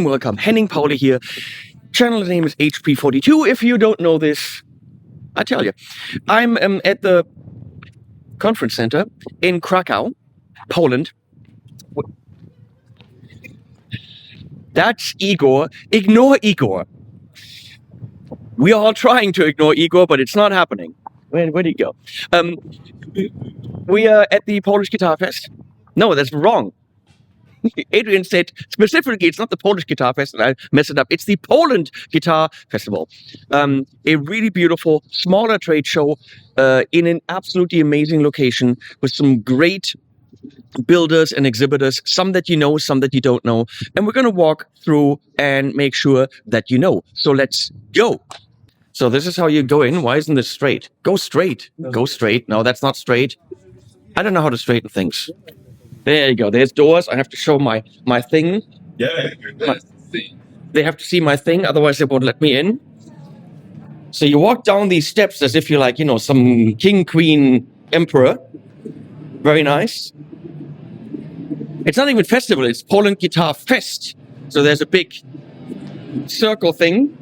welcome. Henning Pauli here. Channel name is HP42. If you don't know this, I tell you. I'm at the conference center in Krakow, Poland. That's Igor. Ignore Igor. We are all trying to ignore Igor, but it's not happening. Where did he go? We are at the Polish Guitar Fest. No, that's wrong. Adrian said specifically it's not the Polish Guitar Fest, and I messed it up. It's the Poland Guitar Festival. A really beautiful, smaller trade show in an absolutely amazing location with some great builders and exhibitors, some that you know, some that you don't know. And we're going to walk through and make sure that you know. So let's go. So this is how you go in. Why isn't this straight? Go straight. Go straight. No, that's not straight. I don't know how to straighten things. There you go. There's doors. I have to show my thing. Yeah, They have to see my thing, otherwise they won't let me in. So you walk down these steps as if you're like, some king, queen, emperor. Very nice. It's not even festival, it's Poland Guitar Fest. So there's a big circle thing.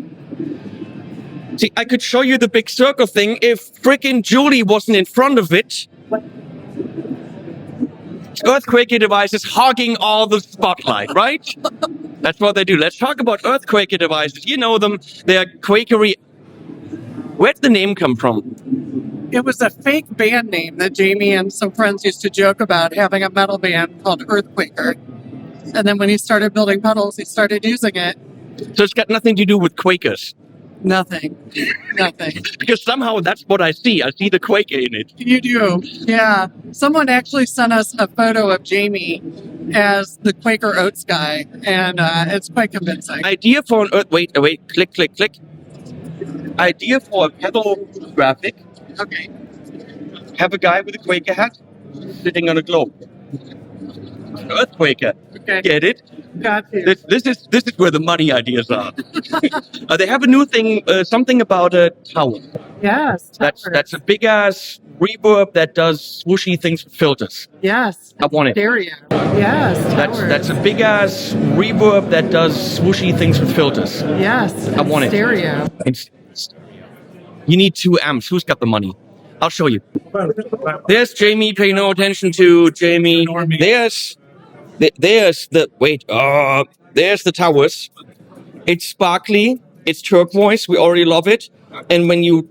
See, I could show you the big circle thing if frickin' Julie wasn't in front of it. Earthquake devices hogging all the spotlight, right? That's what they do. Let's talk about earthquake devices. You know them. They're Quakery. Where'd the name come from? It was a fake band name that Jamie and some friends used to joke about, having a metal band called Earthquaker. And then when he started building pedals, he started using it. So it's got nothing to do with Quakers. Nothing. Because somehow that's what I see. I see the Quaker in it. You do. Yeah. Someone actually sent us a photo of Jamie as the Quaker Oats guy, and it's quite convincing. Idea for an wait, click. Idea for a pedal graphic. Okay. Have a guy with a Quaker hat sitting on a globe. Earthquaker. Okay. Get it? Got you. This is where the money ideas are. They have a new thing, something about a tower. Yes. That's a big ass reverb that does swooshy things with filters. Yes. I want it. Stereo. Yes. That's a big ass reverb that does swooshy things with filters. Yes. I want it. Stereo. You need 2 amps. Who's got the money? I'll show you. There's Jamie. Pay no attention to Jamie. There's the towers. It's sparkly. It's turquoise. We already love it. And when you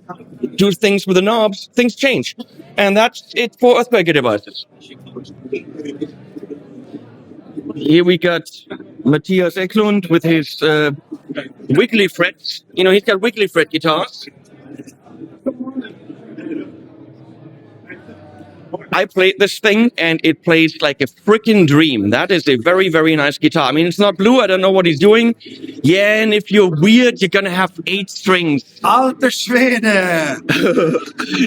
do things with the knobs, things change. And that's it for earthquake devices. Here we got Matthias Eklund with his wiggly frets. He's got wiggly fret guitars. I played this thing, and it plays like a freaking dream. That is a very, very nice guitar. I mean, it's not blue. I don't know what he's doing. Yeah, and if you're weird, you're going to have 8 strings. Alter Schwede!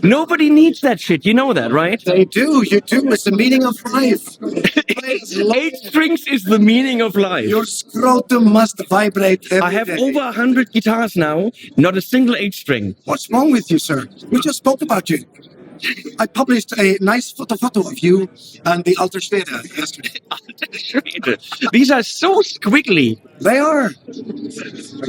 Nobody needs that shit. You know that, right? They do. You do. It's the meaning of life. 8 strings is the meaning of life. Your scrotum must vibrate every I have day. over 100 guitars now. Not a single 8-string. What's wrong with you, sir? We just spoke about you. I published a nice photo of you and the Alter Schwede yesterday. These are so squiggly. They are.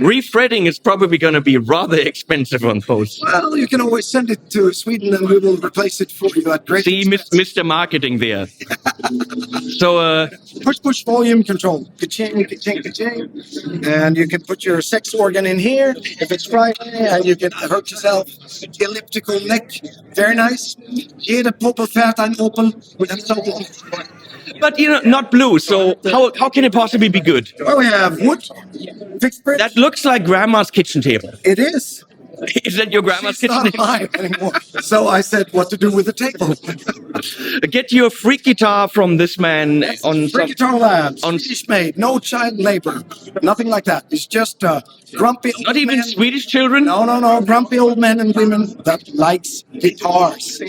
Refretting is probably going to be rather expensive on those. Well, you can always send it to Sweden and we will replace it for you at great See, Mr. Marketing there. So, push volume control. Ka-ching, ka-ching, ka-ching. And you can put your sex organ in here if it's Friday and you can hurt yourself. Elliptical neck. Very nice. Jede Puppe fährt ein Opel and so on. But not blue, so how can it possibly be good? Well, we have wood, fixed bridge. That looks like grandma's kitchen table. It is. Is that your grandma's She's kitchen not table? mine anymore. So I said, what to do with the table? Get you a freak guitar from this man on Free Guitar Labs, Swedish made, no child labor, nothing like that. It's just grumpy old Not even men. Swedish children? No, grumpy old men and women that likes guitars.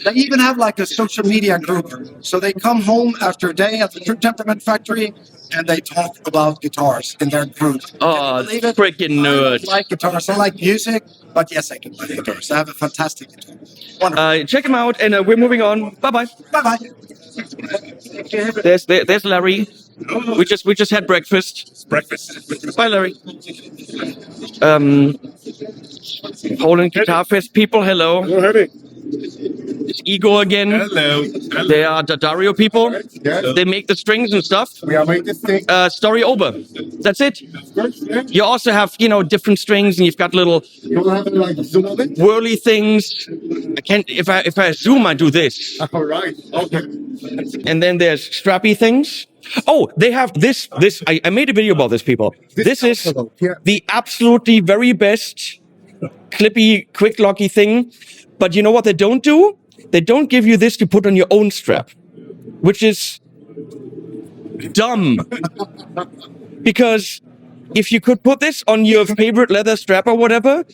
They even have like a social media group. So they come home after a day at the True Temperament Factory and they talk about guitars in their group. Oh, Can you believe it? freaking nerd. I like guitars. I like music, but yes, I can play guitars. I have a fantastic guitar. Wonderful. Check him out, and we're moving on. Bye-bye. Bye-bye. There's Larry. We just had breakfast. It's breakfast. Bye, Larry. Poland Guitar Fest people, hello. Hello, Harry. It's Igor again. Hello. They are the Dario people. Yes. They make the strings and stuff. We are making this thing. Story over. That's it. You also have, different strings, and you've got little You want to have it like zoom on it? whirly things. I can't. If I zoom, I do this. All right. Okay. And then there's strappy things. Oh, they have this. I made a video about this, people. This is the absolutely very best clippy, quick locky thing. But you know what they don't do? They don't give you this to put on your own strap, which is dumb. Because if you could put this on your favorite leather strap or whatever,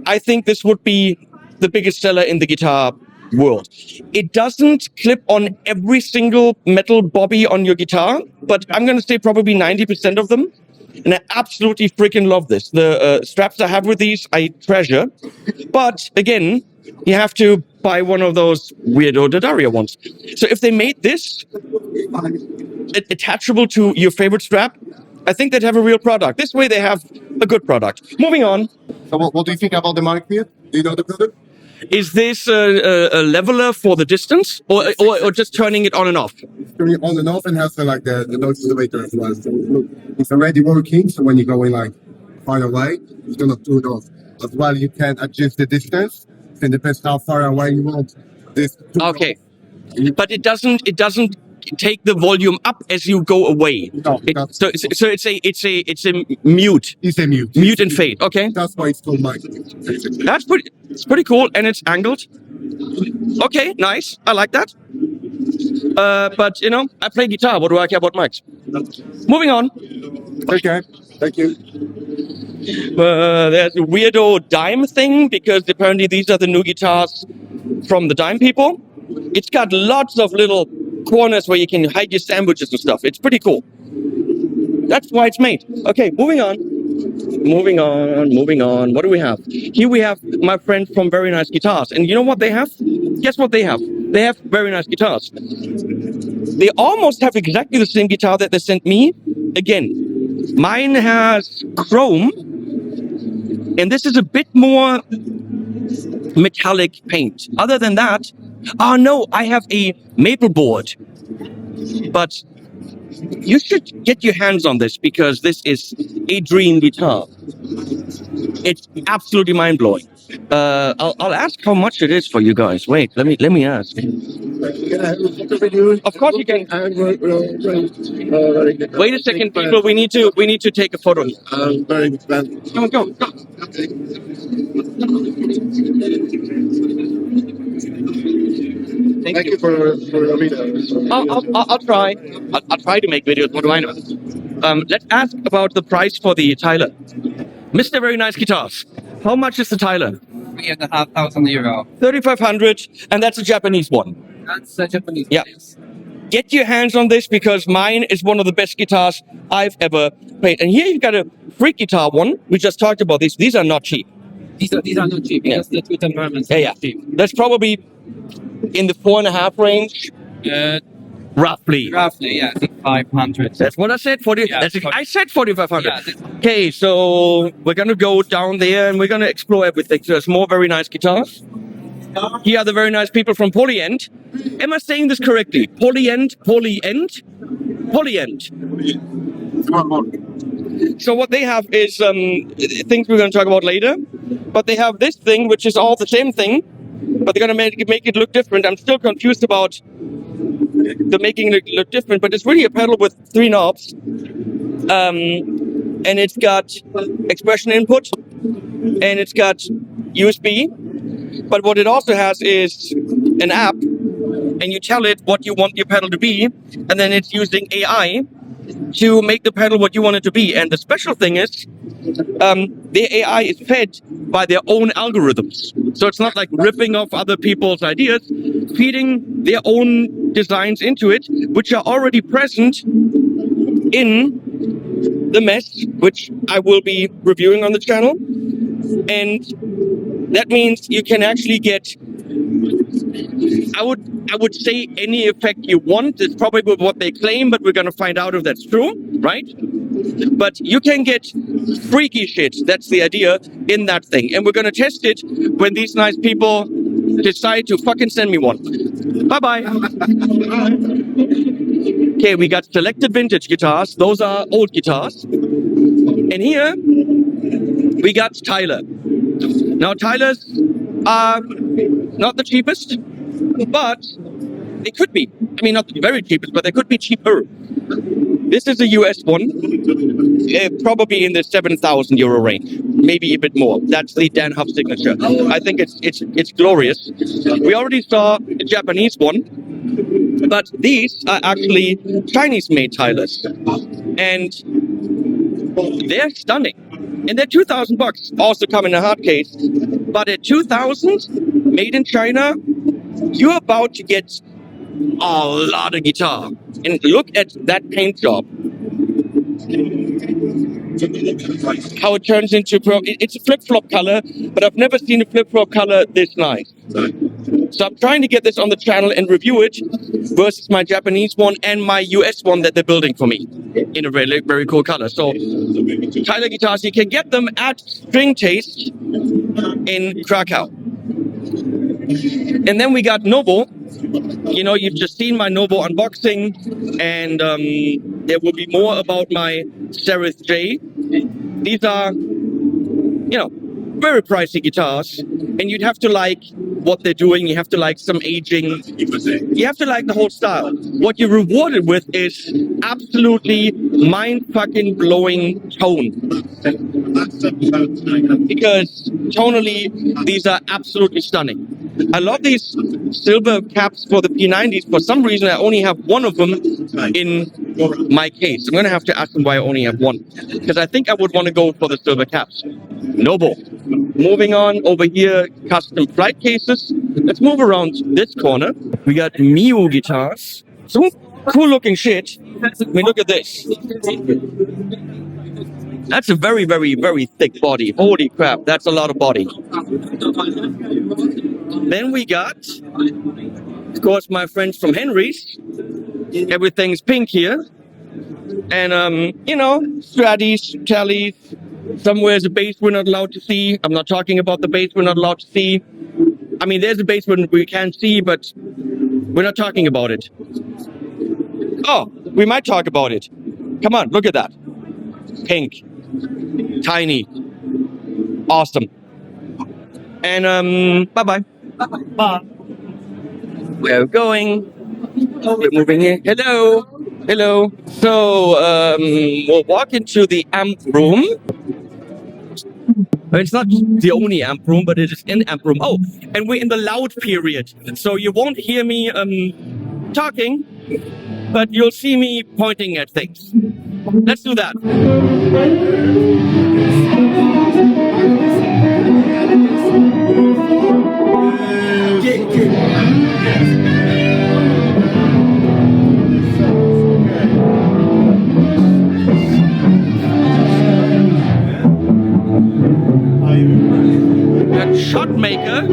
I think this would be the biggest seller in the guitar world. It doesn't clip on every single metal bobby on your guitar, but I'm going to say probably 90% of them. And I absolutely freaking love this. The straps I have with these, I treasure. But again, you have to buy one of those weirdo Dario ones. So if they made this attachable to your favorite strap, I think they'd have a real product. This way they have a good product. Moving on. So what do you think about the mic here? Do you know the product? Is this a leveler for the distance or just turning it on and off? Turning it on and off and has the noise elevator as well. So look, it's already working. So when you're going like far away, it's gonna turn it off. As well, you can adjust the distance. It depends how far away you want this. Okay, but it doesn't take the volume up as you go away. No, So it's a mute. It's a mute. Mute and fade. Okay, That's why it's called mic. it's pretty cool, and it's angled. Okay, nice. I like that. But I play guitar. What do I care about mics? Moving on. Okay. Thank you. There's a weirdo dime thing because apparently these are the new guitars from the dime people. It's got lots of little corners where you can hide your sandwiches and stuff. It's pretty cool. That's why it's made. Okay, moving on. What do we have? Here we have my friend from Very Nice Guitars. And you know what they have? Guess what they have? They have very nice guitars. They almost have exactly the same guitar that they sent me. Again, mine has chrome. And this is a bit more metallic paint. Other than that, no, I have a maple board. But you should get your hands on this because this is a dream guitar. It's absolutely mind-blowing. I'll ask how much it is for you guys. Wait, let me ask. Of course you can. Wait a second, people. We need to take a photo. Go. Thank you for the video. I'll try. I'll try to make videos. What do I know? Let's ask about the price for the Tyler. Mr. Very Nice Guitars. How much is the Tyler? €3,500. 3,500, and that's a Japanese one. That's a Japanese. Yeah. Yes. Get your hands on this because mine is one of the best guitars I've ever played. And here you've got a freak guitar one. We just talked about these. These are not cheap. These are not cheap because the Twitter environment Yeah. is cheap. That's probably in the 4.5 range, roughly. Roughly, yeah, I think 500. That's what I said. 40. Yeah, I said 4,500. Yeah, Okay, so we're gonna go down there and we're gonna explore everything. So there's more very nice guitars. Here are the very nice people from Polyend. Am I saying this correctly? Polyend. So what they have is things we're going to talk about later. But they have this thing, which is all the same thing, but they're going to make it look different. I'm still confused about the making it look different, but it's really a pedal with 3 knobs. And it's got expression input, and it's got USB. But what it also has is an app, and you tell it what you want your pedal to be, and then it's using AI to make the pedal what you want it to be. And the special thing is, the AI is fed by their own algorithms. So it's not like ripping off other people's ideas, feeding their own designs into it, which are already present in the mesh, which I will be reviewing on the channel. And that means you can actually get I would say any effect you want. It's probably what they claim, but we're gonna find out if that's true, right? But you can get freaky shit. That's the idea in that thing, and we're gonna test it when these nice people decide to fucking send me one. Bye bye. Okay, we got selected vintage guitars. Those are old guitars, and here we got Tyler. Now Tylers are not the cheapest, but they could be. I mean, not the very cheapest, but they could be cheaper. This is a US one, probably in the €7,000 range, maybe a bit more. That's the Dan Huff signature. I think it's glorious. We already saw a Japanese one, but these are actually Chinese-made Tylers, and they're stunning. And they're $2,000. Also come in a hard case, but at $2,000, made in China, you're about to get a lot of guitar. And look at that paint job. How it turns into it's a flip-flop color, but I've never seen a flip-flop color this nice. So I'm trying to get this on the channel and review it versus my Japanese one and my US one that they're building for me in a very, very cool color. So Tyler guitars, you can get them at String Taste in Krakow. And then we got Novo. You know, you've just seen my Novo unboxing, and there will be more about my Serif J. These are, you know, very pricey guitars, and you'd have to like what they're doing. You have to like some aging. You have to like the whole style. What you're rewarded with is absolutely mind-fucking blowing tone. Because tonally, these are absolutely stunning. I love these silver caps for the P90s. For some reason, I only have one of them in my case. I'm going to have to ask them why I only have one. Because I think I would want to go for the silver caps. Noble. Moving on over here, custom flight cases. Let's move around this corner. We got Miu guitars. Some cool looking shit. I mean, look at this. That's a very, very, very thick body. Holy crap, that's a lot of body. Then we got, of course, my friends from Henry's. Everything's pink here. And, you know, Stratties, Tallys. Somewhere's a bass we're not allowed to see. I'm not talking about the bass we're not allowed to see. I mean, there's a bass we can see, but we're not talking about it. Oh, we might talk about it. Come on, look at that. Pink. Tiny. Awesome. And, bye-bye. Bye. We're going. We're moving here. Hello. Hello. So, we'll walk into the amp room. It's not the only amp room, but it is an amp room. Oh, and we're in the loud period. So you won't hear me talking, but you'll see me pointing at things. Let's do that. That shot maker.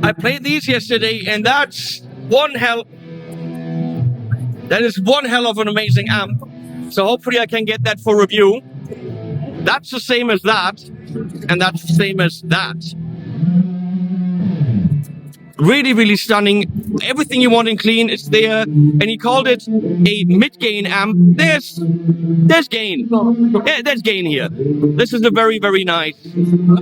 I played these yesterday, and that's one hell. That is one hell of an amazing amp. So hopefully I can get that for review. That's the same as that, and that's the same as that. Really, really stunning. Everything you want in clean is there, and he called it a mid-gain amp. There's gain. Yeah, there's gain here. This is a very, very nice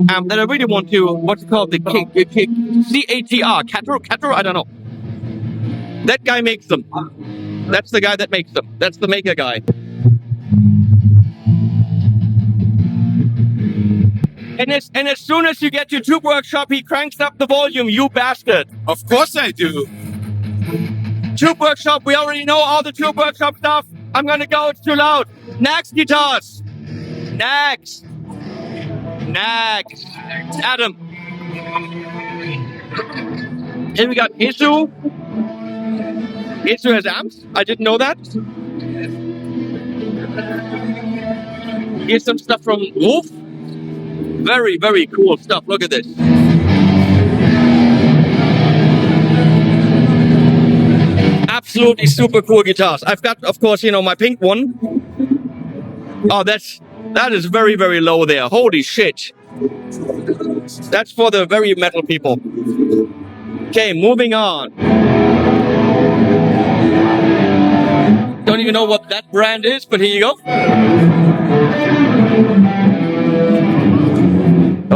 amp that I really want to, what's it called? The CATR. Catter? I don't know. That guy makes them. That's the guy that makes them. That's the maker guy. And as soon as you get to Tube Workshop, he cranks up the volume, you bastard. Of course I do. Tube Workshop. We already know all the Tube Workshop stuff. I'm gonna go. It's too loud. Next guitars. Next. Adam. Here we got Isu. Isu has amps. I didn't know that. Here's some stuff from Wolf. Very, very cool stuff. Look at this. Absolutely super cool guitars. I've got, of course, my pink one. Oh, that is very, very low there. Holy shit. That's for the very metal people. Okay, moving on. Don't even know what that brand is, but here you go.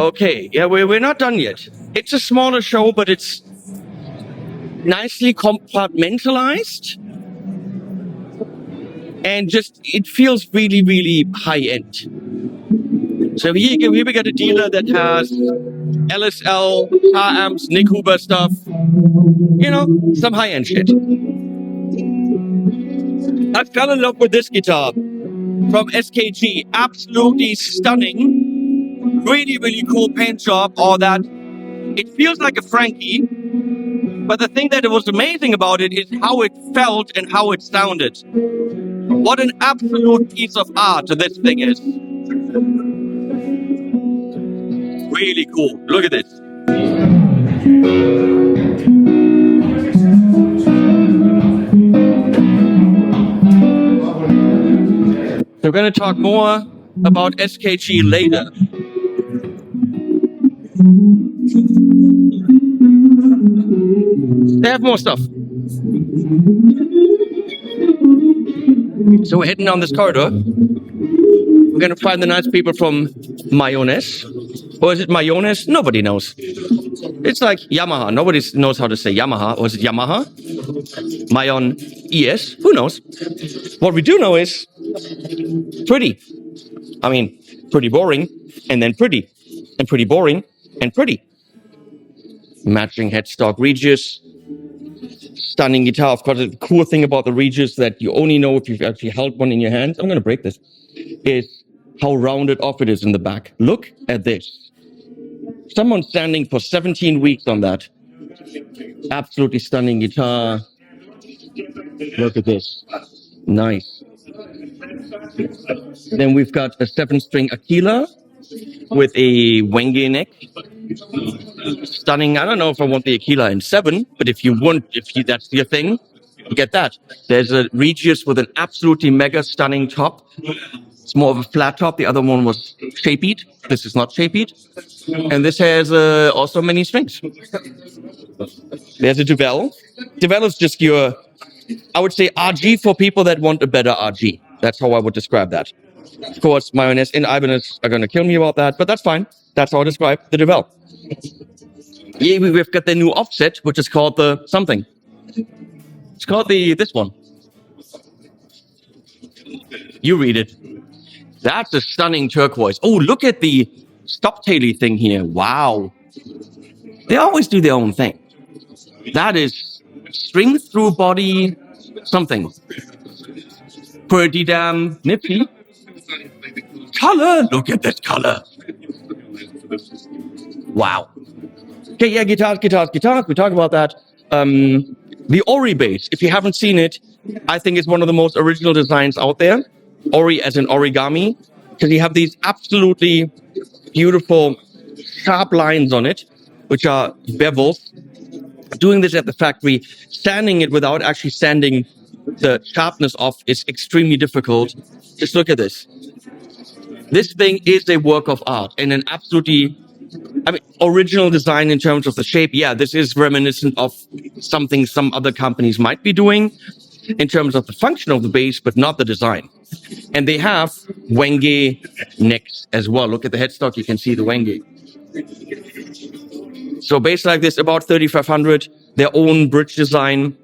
Okay, yeah, we're not done yet. It's a smaller show, but it's nicely compartmentalized. And just, it feels really, really high-end. So here we got a dealer that has LSL, car amps, Nick Huber stuff. Some high-end shit. I fell in love with this guitar from SKG. Absolutely stunning. Really, really cool paint job, all that. It feels like a Frankie, but the thing that was amazing about it is how it felt and how it sounded. What an absolute piece of art this thing is. Really cool. Look at this. We're going to talk more about SKG later. They have more stuff. So we're heading down this corridor. We're going to find the nice people from Mayonnaise. Or is it Mayonnaise? Nobody knows. It's like Yamaha. Nobody knows how to say Yamaha. Or is it Yamaha? Mayon ES? Who knows? What we do know is pretty. I mean, pretty boring, and then pretty, and pretty boring, and pretty. Matching headstock Regis. Stunning guitar. Of course, the cool thing about the Regis that you only know if you've actually held one in your hand. I'm going to break this. Is how rounded off it is in the back. Look at this. Someone standing for 17 weeks on that. Absolutely stunning guitar. Look at this. Nice. Then we've got a 7-string Aquila with a Wenge neck. Stunning. I don't know if I want the Aquila in 7, but if that's your thing, get that. There's a Regis with an absolutely mega stunning top. It's more of a flat top. The other one was shape-beat. This is not shape-beat. And this has also many strings. There's a Duvel. Duvel is just your, I would say, RG for people that want a better RG. That's how I would describe that. Of course, Mayonnaise and Ibanez are going to kill me about that, but that's fine. That's how I describe the Duvel. Yeah, we've got the new offset, which is called the something. It's called this one. You read it. That's a stunning turquoise. Oh, look at the stop-taily thing here. Wow. They always do their own thing. That is string through body something. Pretty damn nifty. Color. Look at this color. Wow. Okay, yeah, guitars. We talk about that. The Ori bass, if you haven't seen it, I think it's one of the most original designs out there. Ori as in origami, because you have these absolutely beautiful sharp lines on it, which are bevels. Doing this at the factory, sanding it without actually sanding the sharpness off is extremely difficult. Just look at this. This thing is a work of art and an absolutely, original design in terms of the shape. Yeah, this is reminiscent of something some other companies might be doing in terms of the function of the bass, but not the design. And they have Wenge necks as well. Look at the headstock, you can see the Wenge. So bass like this, about 3,500, their own bridge design,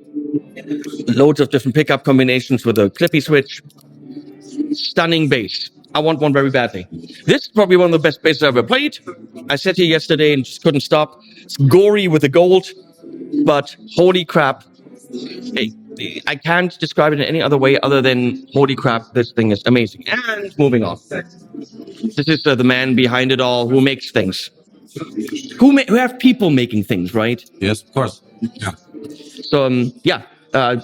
loads of different pickup combinations with a clippy switch. Stunning bass. I want one very badly. This is probably one of the best basses I've ever played. I sat here yesterday and just couldn't stop. It's gory with the gold, but holy crap. Hey, I can't describe it in any other way other than holy crap, this thing is amazing. And moving on. This is the man behind it all who makes things. Who have people making things, right? Yes, of course. Yeah. So yeah, I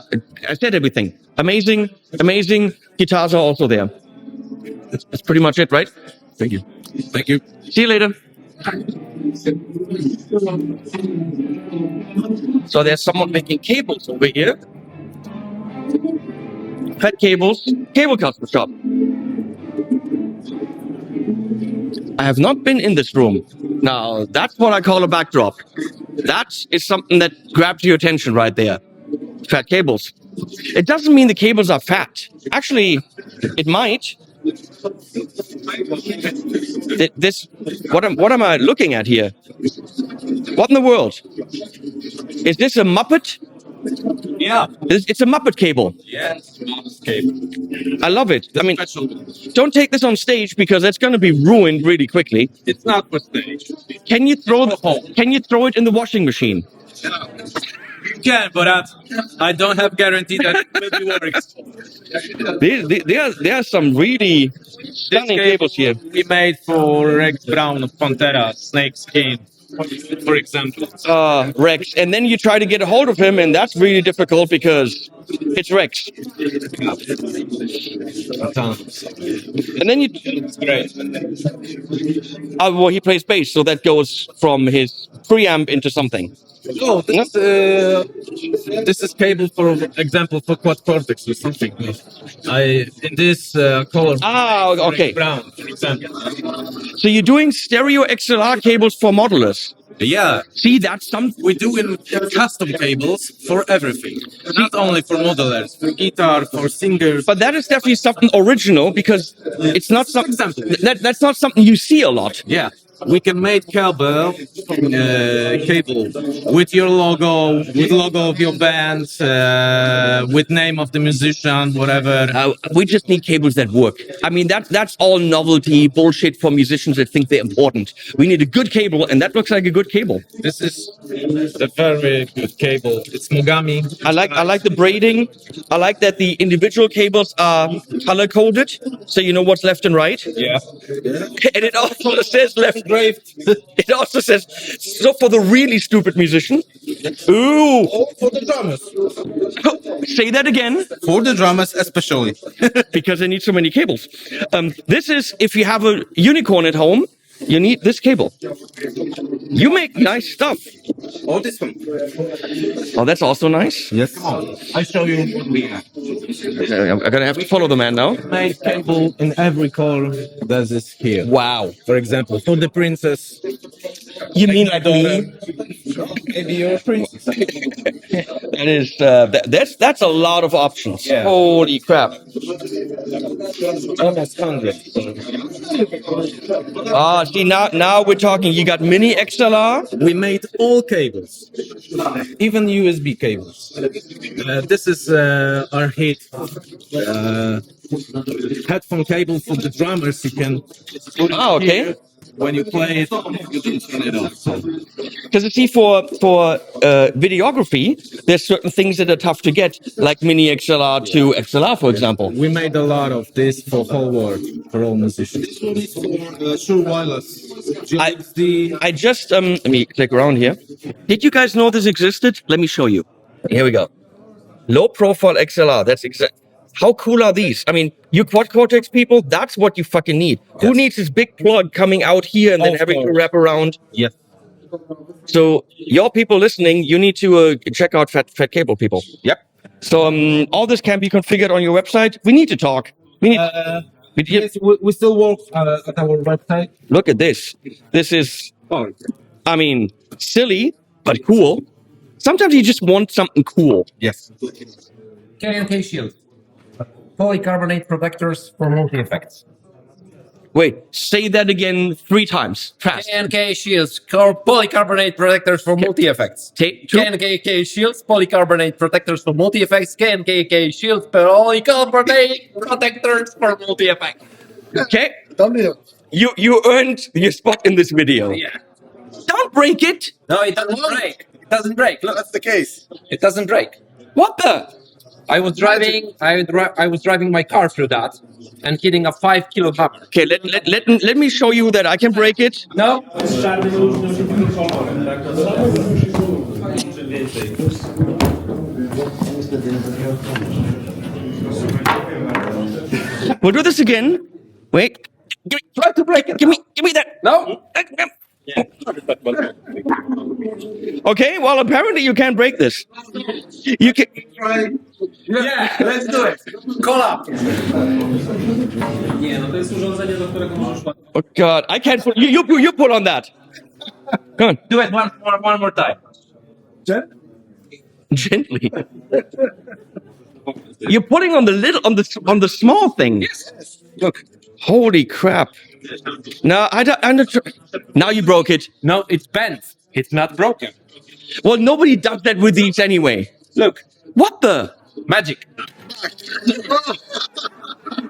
said everything. Amazing, amazing. Guitars are also there. That's pretty much it, right? Thank you. Thank you. See you later. So there's someone making cables over here. Fat Cables, cable custom shop. I have not been in this room. Now, that's what I call a backdrop. That is something that grabs your attention right there. Fat cables. It doesn't mean the cables are fat. Actually, it might. What am I looking at here? What in the world? Is this a Muppet? Yeah. It's a Muppet cable. Yes. Cable. I love it. I mean, don't take this on stage because it's going to be ruined really quickly. It's not for stage. Can you throw it in the washing machine? You can, but I don't have guarantee that it will be working. There are some really stunning cables here. We made for Rex Brown of Pantera, Snake Skin, for example. Rex. And then you try to get a hold of him, and that's really difficult because it's Rex. And then It's great. well, he plays bass, so that goes from his preamp into something. Oh, this is cable, for example, for quad cortex or something. In this color. Okay. Brown, for example. So you're doing stereo XLR cables for modelers. Yeah. See, that's something We do in custom cables for everything, not only for modelers, for guitar, for singers. But that is definitely something original because it's not something. That's not something you see a lot. Yeah, we can make cable with your logo, with logo of your band, with name of the musician, whatever. We just need cables that work. I mean, that's all novelty bullshit for musicians that think they're important. We need a good cable, and that looks like a good cable. This is a very good cable. It's Mogami. I like the braiding. I like that the individual cables are color coded, so you know what's left and right. Yeah. And it also says left. Engraved. It also says so for the really stupid musician. Ooh. For the drummers. Say that again. For the drummers especially. Because they need so many cables. This is if you have a unicorn at home, you need this cable. You make nice stuff. Oh, this one. Oh, that's also nice. Yes. I show you what we have. I'm gonna have to follow the man now. Made cable in every color. Does this here? Wow. For example, for the princess. You mean like me? Maybe you're a princess. That is that's a lot of options. Yeah. Holy crap. Almost 100. See now we're talking. You got mini XLR. We made all cables, even USB cables. This is our hit headphone cable for the drummers. You can put it Okay. here. When you play it, you can turn it off. Because you see, for videography, there's certain things that are tough to get, like mini XLR to XLR, for example. We made a lot of this for whole world, for all musicians. This one is for Shure Wireless. I just let me click around here. Did you guys know this existed? Let me show you. Here we go. Low profile XLR. That's exact. How cool are these? I mean, you quad cortex people, that's what you fucking need. Yes. Who needs this big plug coming out here and then having to wrap around? Yes. So, your people listening, you need to check out Fat Cable people. Yep. So, all this can be configured on your website. We need to talk. We need. Yes, we still work at our website. Look at this. This is, I mean, silly, but cool. Sometimes you just want something cool. Yes. K&K Shield. Polycarbonate protectors for multi-effects. Wait, say that again 3 times. Fast. K&K Shields, polycarbonate protectors for multi-effects. K&K Shields, polycarbonate protectors for multi-effects. K&K Shields, polycarbonate protectors for multi-effects. Okay. You earned your spot in this video. Yeah. Don't break it. No, it doesn't break. It doesn't break. Look, That's the case. it doesn't break. What the? I was driving my car through that and hitting a 5 kilo hammer. Okay, let me show you that I can break it. No? We'll do this again. Wait. Try to break it. Give me that. No? Okay, well, apparently you can't break this. You can. Yeah, let's do it. Call up. Oh God, I can't. You pull on that. Come on, Do it one more time. gently. You're putting on the little on the small thing. Yes. Look, holy crap! No, I'm not. Now you broke it. No, it's bent. It's not broken. Well, nobody does that with these anyway. Look, What the? magic.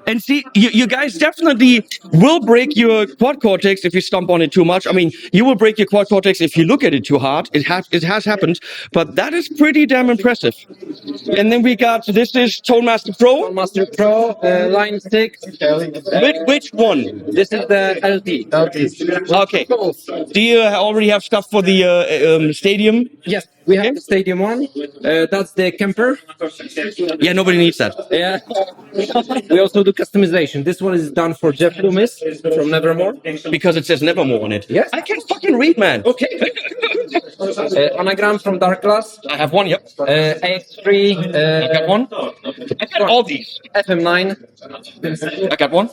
And see, you guys definitely will break your quad cortex if you stomp on it too much. I mean, you will break your quad cortex if you look at it too hard. It has happened, but that is pretty damn impressive. And then we got, this is Tone Master Pro. Master Pro, line 6. Which one? This is the LT. Okay. Do you already have stuff for the stadium? Yes, we have the stadium one. That's the camper. Yeah, nobody needs that. Yeah. We also do customization. This one is done for Jeff Loomis from Nevermore. Because it says Nevermore on it. Yes. I can't fucking read, man. Okay. Anagram from Dark Glass. I have one, yep. AX3. I got one. I got all these. FM9. I got one.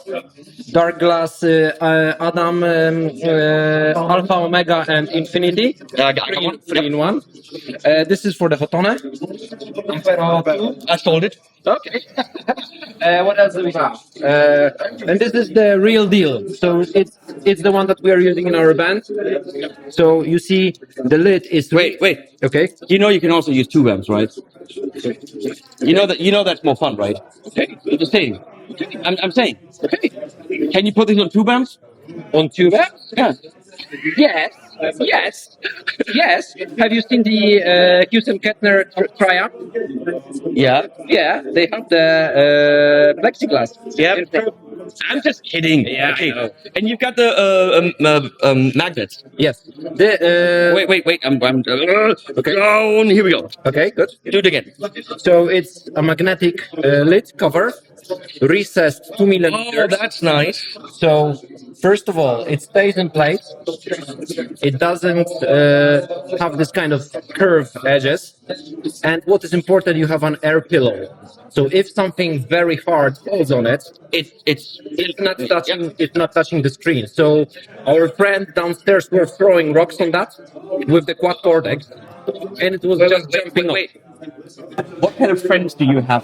Dark Glass, Adam, Alpha, Omega, and Infinity. I got one. Three in one. This is for the Photone. I sold it. Okay. What else do we have? And this is the real deal. So it's the one that we are using in our band. So you see the lid is Wait. Okay. You know you can also use two amps, right? You know that's more fun, right? Okay. I'm just saying. I'm saying. Okay. Can you put this on tube amps? On tube amps? Yeah. Yes. Have you seen the Houston Kettner Triumph? Yeah. Yeah, they have the plexiglass. Yeah. I'm just kidding. Yeah, Okay. I know. And you've got the magnets. Yes. The Wait. I'm okay. Down. Here we go. Okay, good. Do it again. So it's a magnetic lid cover, recessed 2 millimeters. Oh, that's nice. So first of all, it stays in place. It doesn't have this kind of curved edges. And what is important, you have an air pillow. So if something very hard falls on it, it's not touching the screen. So our friend downstairs were throwing rocks on that with the quad cortex, and it was just jumping off. What kind of friends do you have?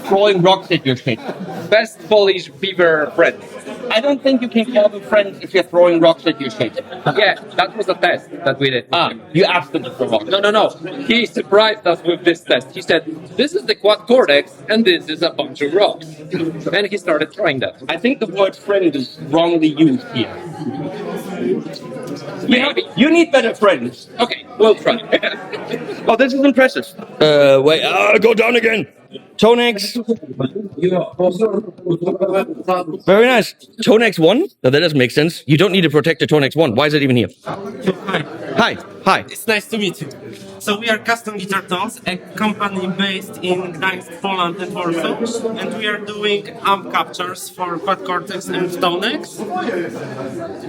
Throwing rocks at your shit. Best Polish beaver friend. I don't think you can call them friends if you're throwing rocks at your shit. Yeah, that was a test that we did. You asked them to throw rocks. No. He surprised us with this test. He said, "This is the quad cortex, and this is a bunch of rocks." And he started trying that. I think the word friend is wrongly used here. Maybe. You need better friends. Okay, we'll try. Oh, this is impressive. Wait, go down again. Tonex. Very nice. Tonex 1? No, that doesn't make sense. You don't need to protect the Tonex 1. Why is it even here? Hi. It's nice to meet you. So we are Custom Guitar Tones, a company based in Gdańsk, Poland and Warsaw, and we are doing amp captures for Quad Cortex and Tonex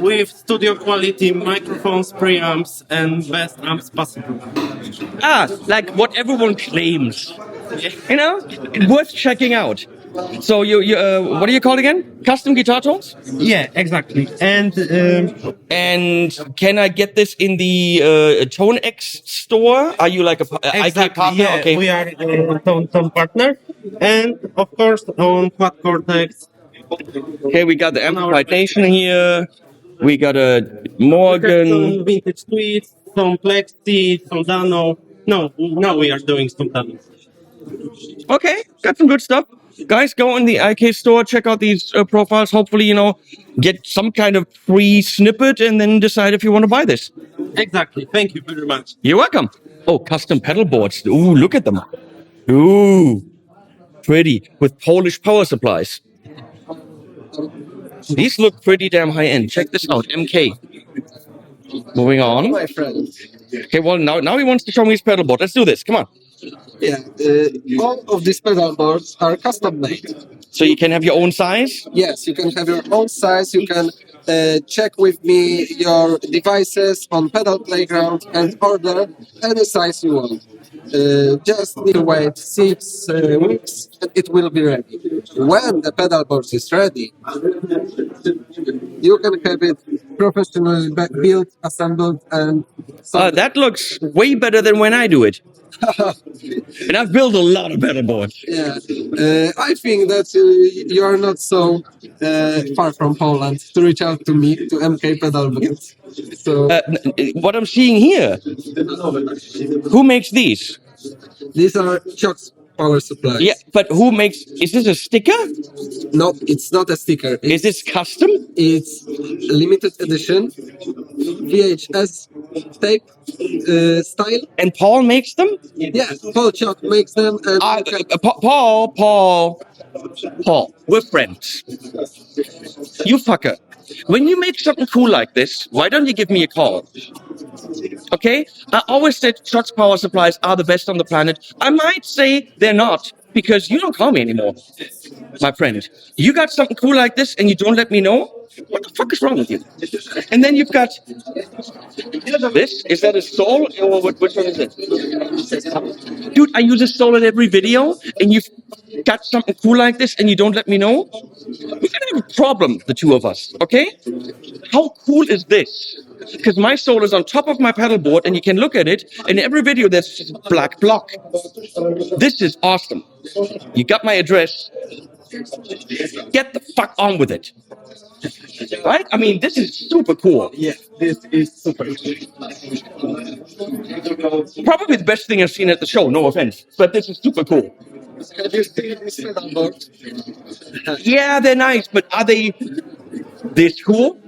with studio quality microphones, preamps, and best amps possible. Like what everyone claims. You know, worth checking out. So you what are you called again? Custom Guitar Tones? Yeah, exactly. And can I get this in the Tone X store? Are you like a IK partner? yeah, Okay. we are a Tone partner, and of course on Quad Cortex. Okay, we got the Amplified Nation here. We got a Morgan. Some vintage tweets, some Plexi, some Dano. No, now we are doing some Dano. Okay, got some good stuff. Guys, go in the IK store, check out these profiles. Hopefully, get some kind of free snippet and then decide if you want to buy this. Exactly. Thank you very much. You're welcome. Oh, custom pedal boards. Ooh, look at them. Ooh. Pretty, with Polish power supplies. These look pretty damn high end. Check this out, MK. Moving on. My friend. Okay, well, now he wants to show me his pedal board. Let's do this. Come on. Yeah, all of these pedal boards are custom made. So you can have your own size? Yes, you can have your own size. You can check with me your devices on Pedal Playground and order any size you want. Just need to wait 6 weeks and it will be ready. When the pedal board is ready, you can have it professionally built, assembled, and That looks way better than when I do it. And I've built a lot of pedal boards. Yeah, I think that you are not so far from Poland to reach out to me to MK Pedal Boards. So What I'm seeing here, who makes these? these are Chuck's power supplies. Yeah, but who makes? Is this a sticker? No, it's not a sticker. Is this custom? It's limited edition VHS tape style. And Paul makes them? Yeah, Paul Chuck makes them. And Paul, we're friends. You fucker. When you make something cool like this, why don't you give me a call? Okay? I always said Shots Power Supplies are the best on the planet. I might say they're not, because you don't call me anymore, my friend. You got something cool like this and you don't let me know? What the fuck is wrong with you? And then you've got this. Is that a soul? Or which one is it? Dude, I use a soul in every video, and you've got something cool like this and you don't let me know? We're gonna have a problem, the two of us, okay? How cool is this? Because my soul is on top of my pedal board and you can look at it. In every video, there's just a black block. This is awesome. You got my address. Get the fuck on with it. Right? I mean, this is super cool. yeah, this is super. Probably the best thing I've seen at the show, no offense. But this is super cool. Have you seen this pedal board? Yeah, they're nice, but are they this cool?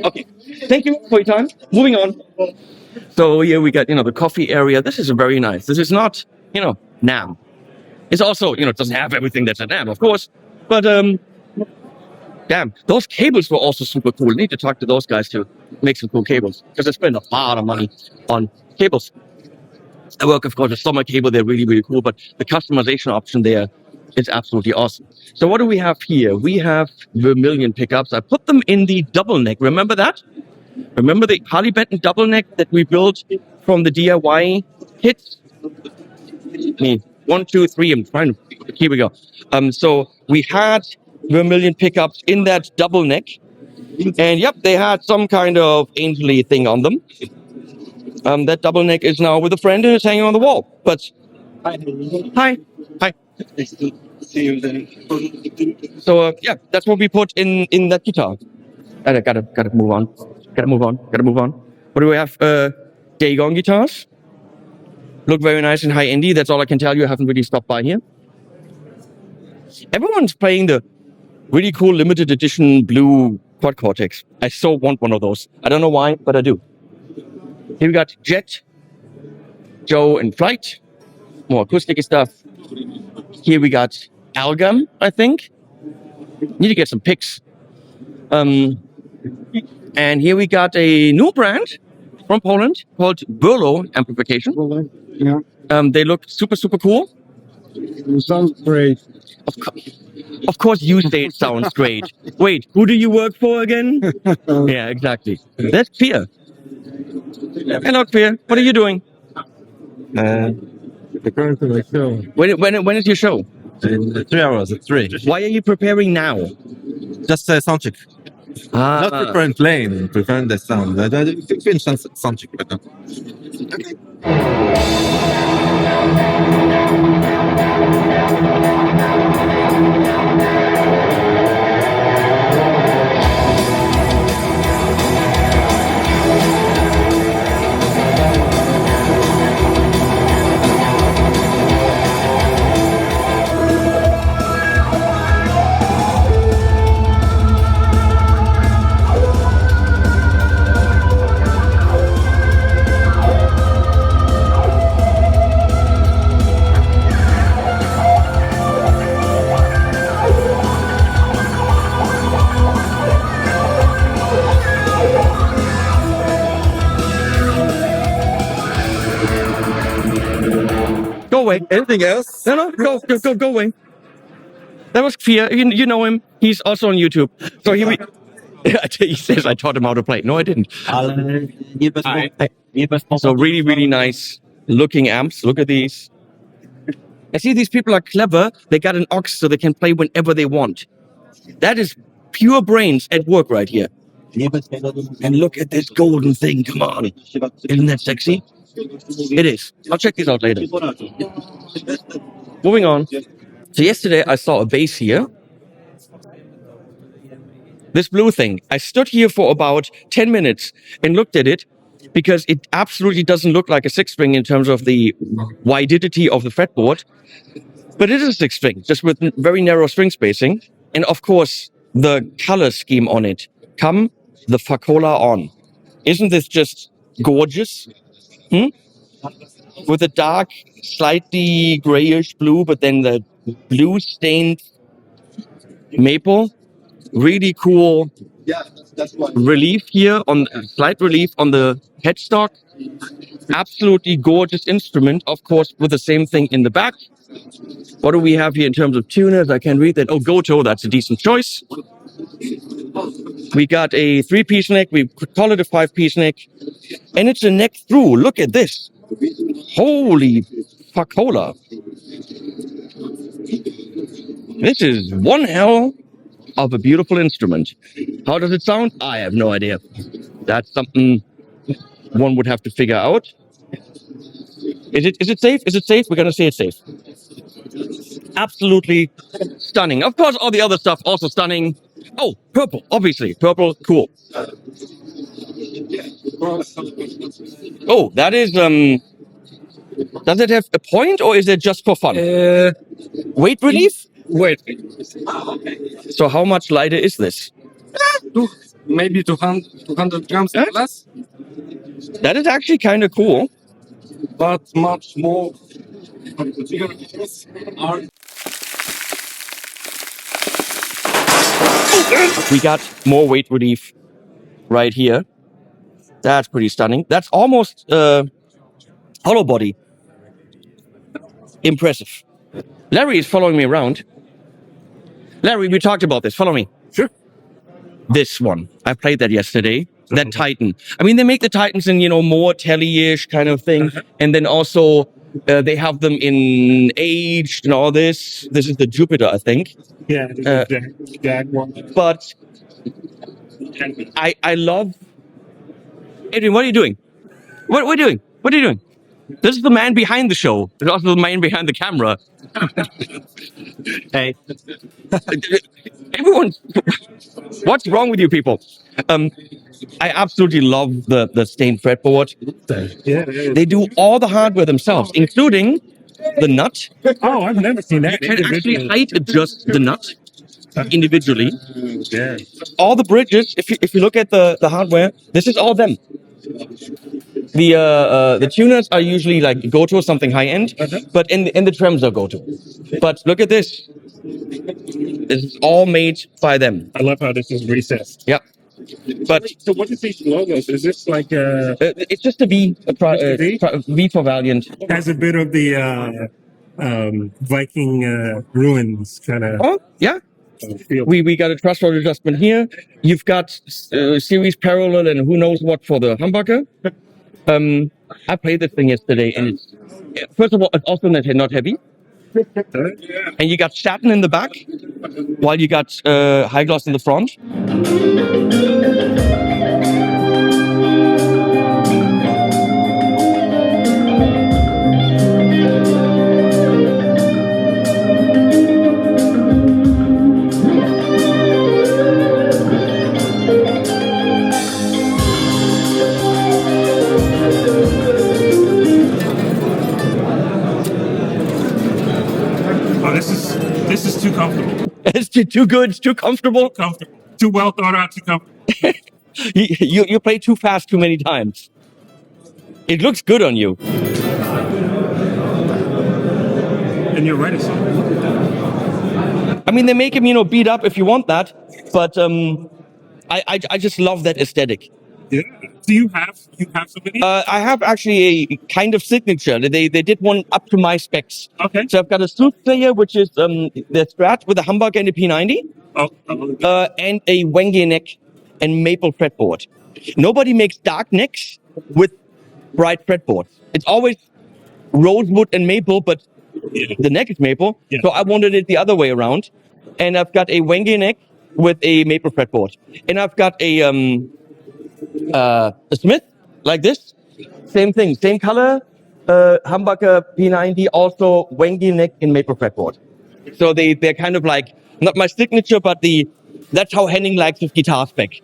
Okay. Thank you for your time. Moving on. So here we got, the coffee area. This is very nice. This is not, NAMM. It's also, it doesn't have everything that's at NAMM, of course. But, damn, those cables were also super cool. I need to talk to those guys to make some cool cables. Because I spend a lot of money on cables. I work, of course, with summer cable. They're really, really cool. But the customization option there is absolutely awesome. So what do we have here? We have Vermilion pickups. I put them in the double neck. Remember that? Remember the Harley Benton double neck that we built from the DIY kits? 1, 2, 3. I'm trying to. Here we go. So we had Vermilion pickups in that double neck. And yep, they had some kind of angel-y thing on them. That double neck is now with a friend and it's hanging on the wall. But hi. See you then. So yeah, that's what we put in that guitar. I gotta move on. Gotta move on. What do we have? Dagon guitars. Look very nice and high indie. That's all I can tell you. I haven't really stopped by here. Everyone's playing the really cool limited edition blue quad cortex. I so want one of those. I don't know why, but I do. Here we got Jet, Joe, and Flight. More acoustic stuff. Here we got Algam, I think. Need to get some pics. And here we got a new brand from Poland called Burlo Amplification. Yeah. They look super, super cool. It sounds great. Of course you say it sounds great. Wait, who do you work for again? Yeah, exactly. That's Fear. Hello, Fear. What are you doing? Preparing for my show. When is your show? In 3 hours at 3. Why are you preparing now? Just sound check. Not preparing playing, preparing the sound. I finish sound check right now. away. Anything else? No, go away. That was Fear. You know him. He's also on YouTube. So he says I taught him how to play. No, I didn't. So really, really nice looking amps. Look at these. I see these people are clever. They got an aux so they can play whenever they want. That is pure brains at work right here. And look at this golden thing. Come on. Isn't that sexy? It is. I'll check these out later. Moving on. So yesterday I saw a bass here. This blue thing. I stood here for about 10 minutes and looked at it because it absolutely doesn't look like a six string in terms of the widity of the fretboard. But it is a six string, just with very narrow string spacing. And of course, the color scheme on it. Come the Facola on. Isn't this just gorgeous? With a dark, slightly grayish blue, but then the blue stained maple. Really cool relief here, slight relief on the headstock. Absolutely gorgeous instrument, of course, with the same thing in the back. What do we have here in terms of tuners? I can read that. Oh, Goto, that's a decent choice. We got a 3-piece neck. We could call it a 5-piece neck. And it's a neck through. Look at this. Holy fuckola. This is one hell of a beautiful instrument. How does it sound? I have no idea. That's something one would have to figure out. Is it safe? Is it safe? We're gonna say it's safe. Absolutely stunning. Of course, all the other stuff also stunning. Oh, purple, obviously. Purple, cool. Oh, that is, does it have a point or is it just for fun? Weight relief? Wait. So how much lighter is this? Maybe 200 grams less, That is actually kind of cool. but much more. We got more weight relief right here. That's pretty stunning. That's almost hollow body. Impressive. Larry is following me around. Larry, we talked about this. Follow me. Sure. This one. I played that yesterday. That Titan. I mean, they make the Titans in, more telly-ish kind of thing. And then also they have them in aged and all this. This is the Jupiter, I think. Yeah. Jag one. But I love... Adrian, what are you doing? What are you doing? What are you doing? This is the man behind the show. There's also the man behind the camera. Hey. Everyone, what's wrong with you people? I absolutely love the stained fretboard. Yeah. They do all the hardware themselves, including the nut. Oh, I've never seen that. You can actually height adjust the nut individually. Yeah. All the bridges, if you look at the hardware, this is all them. The tuners are usually like Goto, something high end, but in the trems are Goto. But look at this. This is all made by them. I love how this is recessed. Yeah. But So what is these logos? Is this like it's just a V, V for Valiant. has a bit of the Viking ruins kind of Oh, yeah. feel? We got a thrust rod adjustment here. You've got series parallel and who knows what for the humbucker. I played this thing yesterday, and it's first of all, it's also not heavy. And you got satin in the back, while you got high gloss in the front. Oh, this is too comfortable. It's too good, too comfortable. Comfortable. Too well thought out. Too comfortable. You play too fast too many times. It looks good on you. And you're right. I mean, they make him, beat up if you want that, but I just love that aesthetic. Yeah. Do you have somebody? I have actually a kind of signature. They did one up to my specs. Okay. So I've got a flute player, which is the Strat with a humbucker and a P90, and a Wenge neck and maple fretboard. Nobody makes dark necks with bright fretboards. It's always rosewood and maple, but the neck is maple. Yeah. So I wanted it the other way around. And I've got a Wenge neck with a maple fretboard. And I've got a Smith like this. Same thing, same color, humbucker P90, also Wenge neck and maple fretboard. So they're kind of like, not my signature, but that's how Henning likes his guitar spec.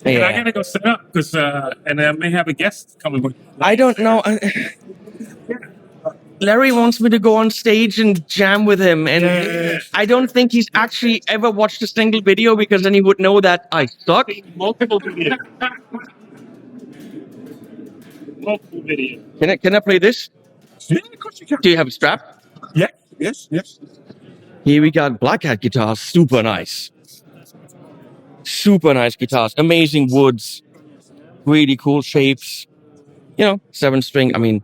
And I gotta go set up because and I may have a guest coming. I don't know. Larry wants me to go on stage and jam with him, and I don't think he's actually ever watched a single video, because then he would know that I suck. Multiple videos. Multiple videos. Can I play this? Yeah, of course you can. Do you have a strap? Yeah. Yes. Here we got Black Hat guitars, super nice. Super nice guitars, amazing woods, really cool shapes. 7-string. I mean,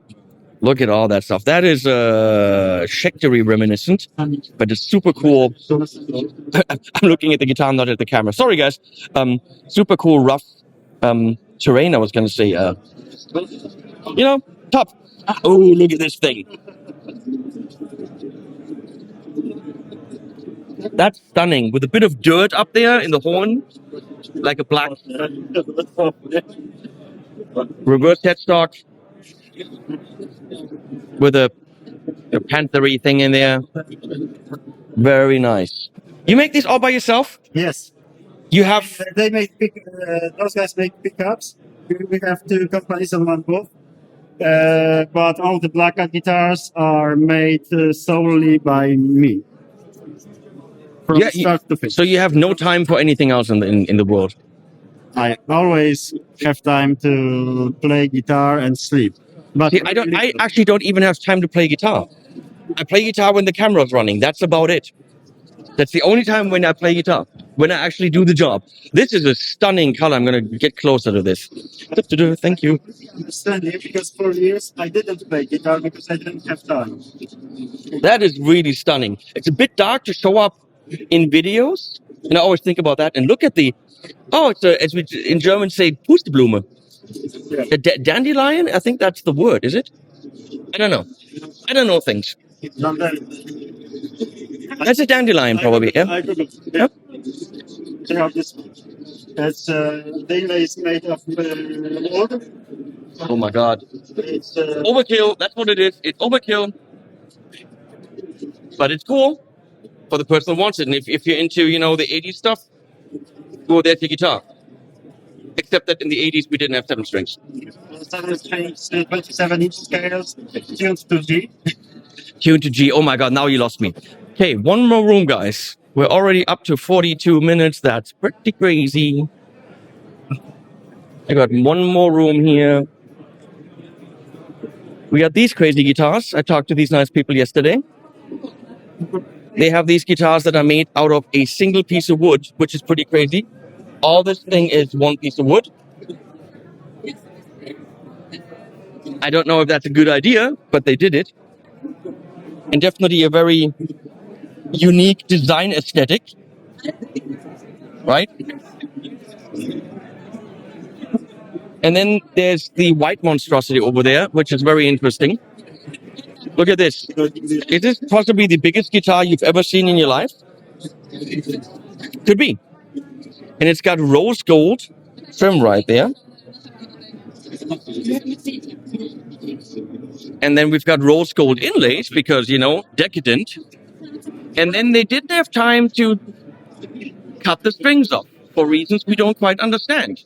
look at all that stuff. That is Schectery reminiscent, but it's super cool. I'm looking at the guitar, not at the camera. Sorry, guys. Super cool, rough terrain, I was going to say. Tough. Oh, look at this thing. That's stunning. With a bit of dirt up there in the horn, like a black reverse headstock with a panthery thing in there. Very nice. You make these all by yourself? Yes. You have... They make those guys make pickups. We have 2 companies on one booth. But all the Black Hat guitars are made solely by me. From start to finish. So you have no time for anything else in the world? I always have time to play guitar and sleep. But see, I actually don't even have time to play guitar. I play guitar when the camera's running. That's about it. That's the only time when I play guitar, when I actually do the job. This is a stunning color. I'm going to get closer to this. Thank you. I understand you, because for years I didn't play guitar because I didn't have time. That is really stunning. It's a bit dark to show up in videos, and I always think about that. And look at it's as we in German say, Pusteblume. A dandelion? I think that's the word, is it? I don't know. I don't know things. That's a dandelion, probably. Yeah. I Googled. Yeah. Check out this one. It's dandelion is made of wood. Oh my God. It's overkill. That's what it is. It's overkill, but it's cool for the person who wants it. And if you're into the 80s stuff, go there's your guitar. Except that in the 80s we didn't have 7 strings. 7 strings, 27-inch scales, tuned to G. Tuned to G. Oh my God, now you lost me. Okay, one more room, guys. We're already up to 42 minutes. That's pretty crazy. I got one more room here. We got these crazy guitars. I talked to these nice people yesterday. They have these guitars that are made out of a single piece of wood, which is pretty crazy. All this thing is one piece of wood. I don't know if that's a good idea, but they did it. And definitely a very unique design aesthetic. Right? And then there's the white monstrosity over there, which is very interesting. Look at this. Is this possibly the biggest guitar you've ever seen in your life? Could be. And it's got rose gold trim right there. And then we've got rose gold inlays because, decadent. And then they didn't have time to cut the strings off for reasons we don't quite understand.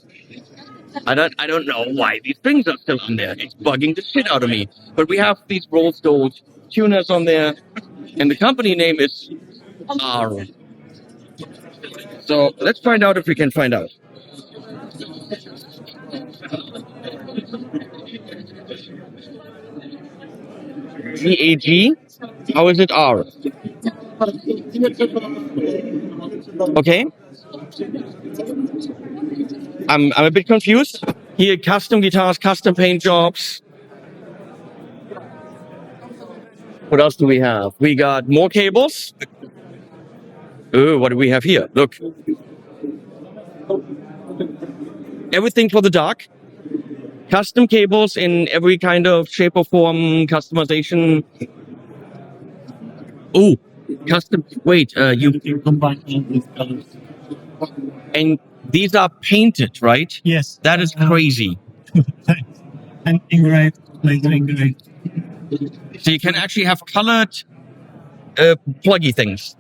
I don't know why these strings are still on there. It's bugging the shit out of me. But we have these rose gold tuners on there. And the company name is R. So let's find out if we can find out. GAG? How is it R? Okay. I'm a bit confused. Here, custom guitars, custom paint jobs. What else do we have? We got more cables. Oh, what do we have here? Look. Everything for the dark. Custom cables in every kind of shape or form, customization. Oh, custom. Wait, you can combine all these colors. And these are painted, right? Yes. That is crazy. And engraved, laser engraved. So you can actually have colored pluggy things.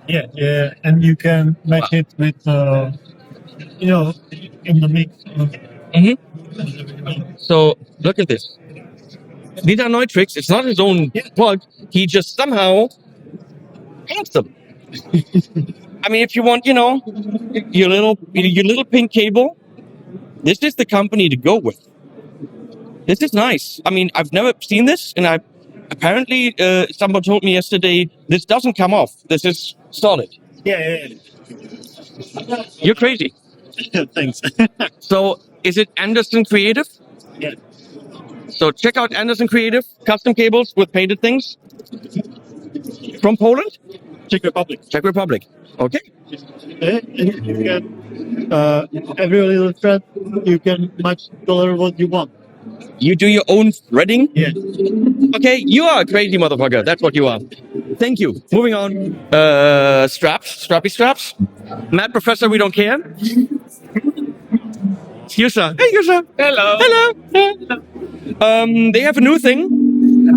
Yeah, yeah, and you can match it with, you know, in the mix. So look at this. These are Neutrix. It's not his own plug. He just somehow paints them. I mean, if you want, you know, your little pink cable, this is the company to go with. This is nice. I mean, I've never seen this, and apparently someone told me yesterday this doesn't come off. This is solid. Yeah. You're crazy. Thanks. So is it Anderson Creative? Yeah. So check out Anderson Creative, custom cables with painted things. From Poland? Czech Republic. Czech Republic. Okay. And you can, every little thread, you can match color what you want. You do your own threading? Yeah. Okay, you are a crazy motherfucker. That's what you are. Thank you. Moving on. Strappy straps. Mad Professor, we don't care. Yusa. Hey, Yusa. Hello. Hello. They have a new thing,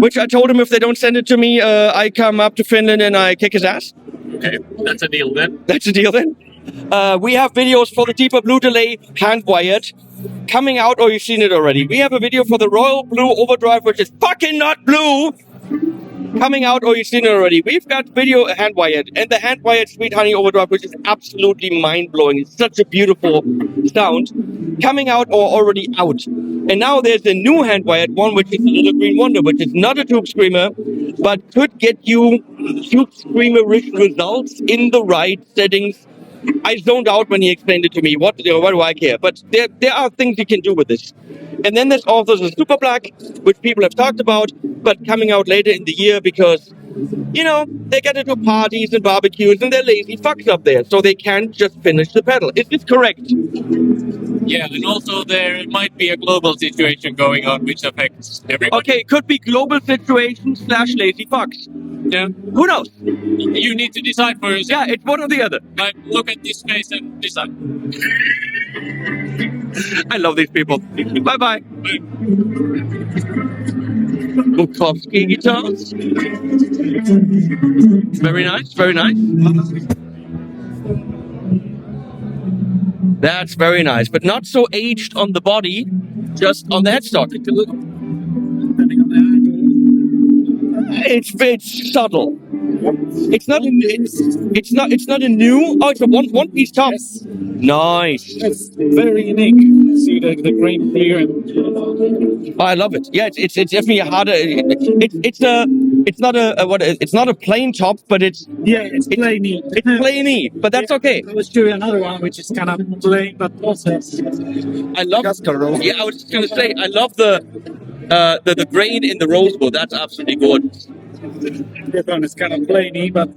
which I told him if they don't send it to me, I come up to Finland and I kick his ass. Okay, that's a deal then. That's a deal then. We have videos for the deeper blue delay, hand-wired, coming out, or you've seen it already. We have a video for the Royal Blue Overdrive, which is fucking not blue, coming out, or you've seen it already. We've got video hand-wired, and the hand-wired Sweet Honey Overdrive, which is absolutely mind-blowing. It's such a beautiful sound, coming out or already out. And now there's a new hand-wired one, which is a Little Green Wonder, which is not a tube screamer, but could get you tube screamer-rich results in the right settings. I zoned out when he explained it to me. What do I care? But there are things you can do with this. And then there's also the Super Black, which people have talked about, but coming out later in the year because, you know, they get into parties and barbecues and they're lazy fucks up there, so they can't just finish the pedal. Is this correct? Yeah, and also there might be a global situation going on which affects everybody. Okay, could be global situation / lazy fucks. Yeah. Who knows? You need to decide for yourself. Yeah, it's one or the other. Like, look at this face and decide. I love these people. Bye-bye. Bukowski guitars. Very nice, very nice. That's very nice, but not so aged on the body, just on the headstock. It's subtle. It's not a new. Oh, it's a one piece top. Yes. Nice. It's very unique. See the grain here. Oh, I love it. Yeah, it's definitely a harder. It's not a plain top, but it's plainy. It's plainy, but that's okay. I was doing another one which is kind of plain, but also. I love. Yeah, I was just gonna say I love the grain in the rosewood. That's absolutely gorgeous. This one is kind of plainy, but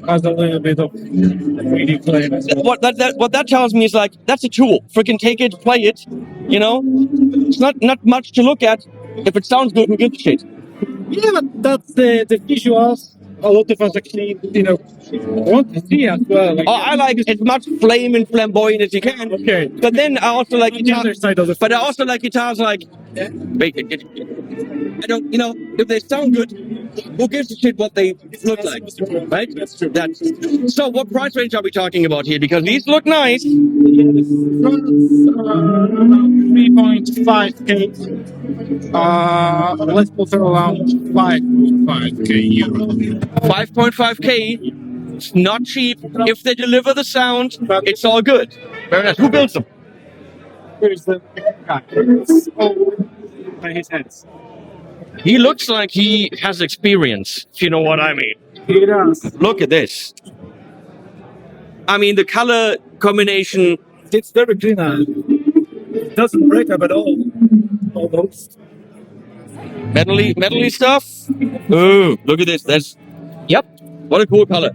has a little bit of 3D flavor. What that tells me is like that's a tool. Freaking take it, play it. You know, it's not much to look at. If it sounds good, who gives a shit? Yeah, but that's the visuals. A lot of us actually, want to see as well. Like, I like as much flame and flamboyant as you can. Okay. But then I also like on the other side of the. But I also like guitars like. Wait, I don't. If they sound good, who gives a shit what they look like, right? That's true. So. What price range are we talking about here? Because these look nice. 3.5k. Let's put it around 5.5k euro. 5.5k. It's not cheap. If they deliver the sound, it's all good. Very nice. Who builds them? Here's the guy. It's all by his hands. He looks like he has experience, if you know what I mean. He does. Look at this. I mean, the color combination. It's very clean. doesn't break up at all. Almost. Metally stuff. Ooh, look at this. Yep. What a cool color.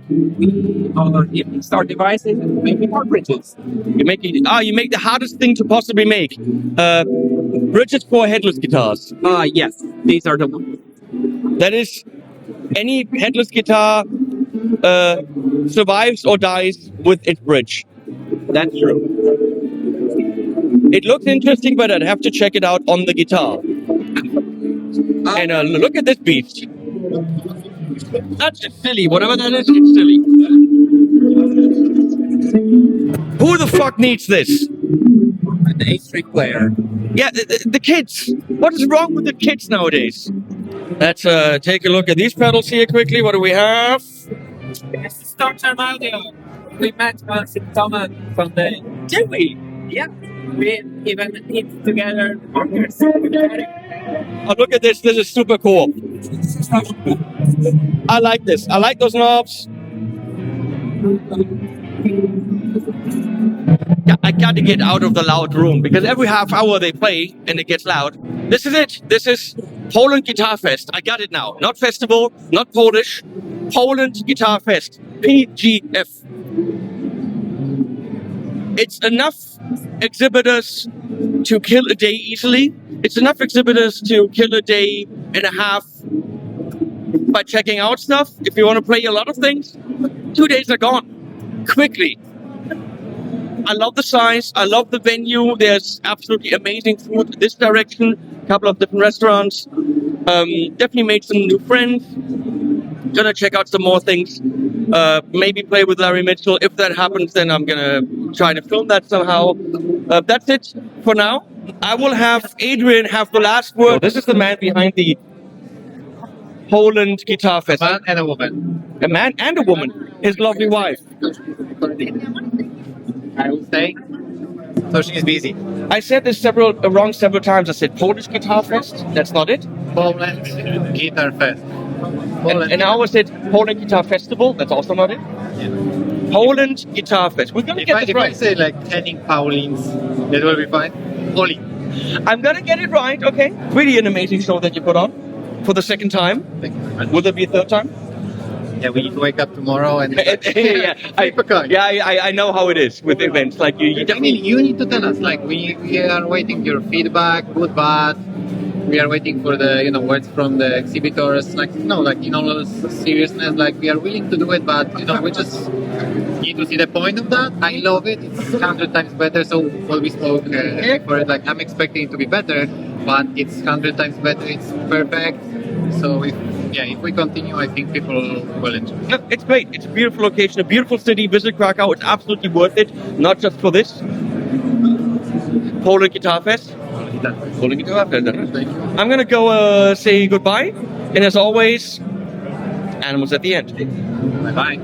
Start devices and maybe more bridges. You make the hardest thing to possibly make. Bridges for headless guitars. Yes, these are the ones. That is, any headless guitar survives or dies with its bridge. That's true. It looks interesting, but I'd have to check it out on the guitar. And look at this beast. That's just silly. Whatever that is, it's silly. Who the fuck needs this? An A-string player. Yeah, the kids. What is wrong with the kids nowadays? Let's take a look at these pedals here quickly. What do we have? It's Stockton Audio. We met once in Thomas someday. Did we? Yeah. We even eat together. Oh, look at this. This is super cool. I like this. I like those knobs. Yeah, I got to get out of the loud room because every half hour they play and it gets loud. This is it. This is Poland Guitar Fest. I got it now. Not festival, not Polish. Poland Guitar Fest. PGF. It's enough exhibitors to kill a day easily. It's enough exhibitors to kill a day and a half by checking out stuff. If you want to play a lot of things, 2 days are gone quickly. I love the size. I love the venue. There's absolutely amazing food in this direction. A couple of different restaurants. Definitely made some new friends. Gonna check out some more things. Maybe play with Larry Mitchell. If that happens, then I'm gonna try to film that somehow. That's it for now. I will have Adrian have the last word. This is the man behind the Poland Guitar Fest. A man and a woman. A man and a woman. His lovely wife. I would say. So she's busy. I said this wrong several times. I said Polish Guitar Fest. That's not it. Poland Guitar Fest. And I always said Poland Guitar Festival. That's also not it. Yeah. Poland Guitar Fest. We're gonna get this If right. I say like Henning Paulins, that will be fine. Oli. I'm gonna get it right. Okay. Really an amazing show that you put on for the second time. Thank you very much. Will there be a third time? Yeah, we need to wake up tomorrow and I know how it is with events. Like you I definitely. mean, you need to tell us. Like we are waiting your feedback, good, bad. We are waiting for the words from the exhibitors. Like like in all seriousness, like we are willing to do it, but we just need to see the point of that. I love it. It's 100 times better. So what we spoke for it, like I'm expecting it to be better, but it's 100 times better. It's perfect. So if we continue, I think people will enjoy. Look, it's great. It's a beautiful location, a beautiful city. Visit Krakow. It's absolutely worth it. Not just for this. Poland Guitar Fest. Poland Guitar Fest. I'm gonna go say goodbye, and as always, animals at the end. Bye bye.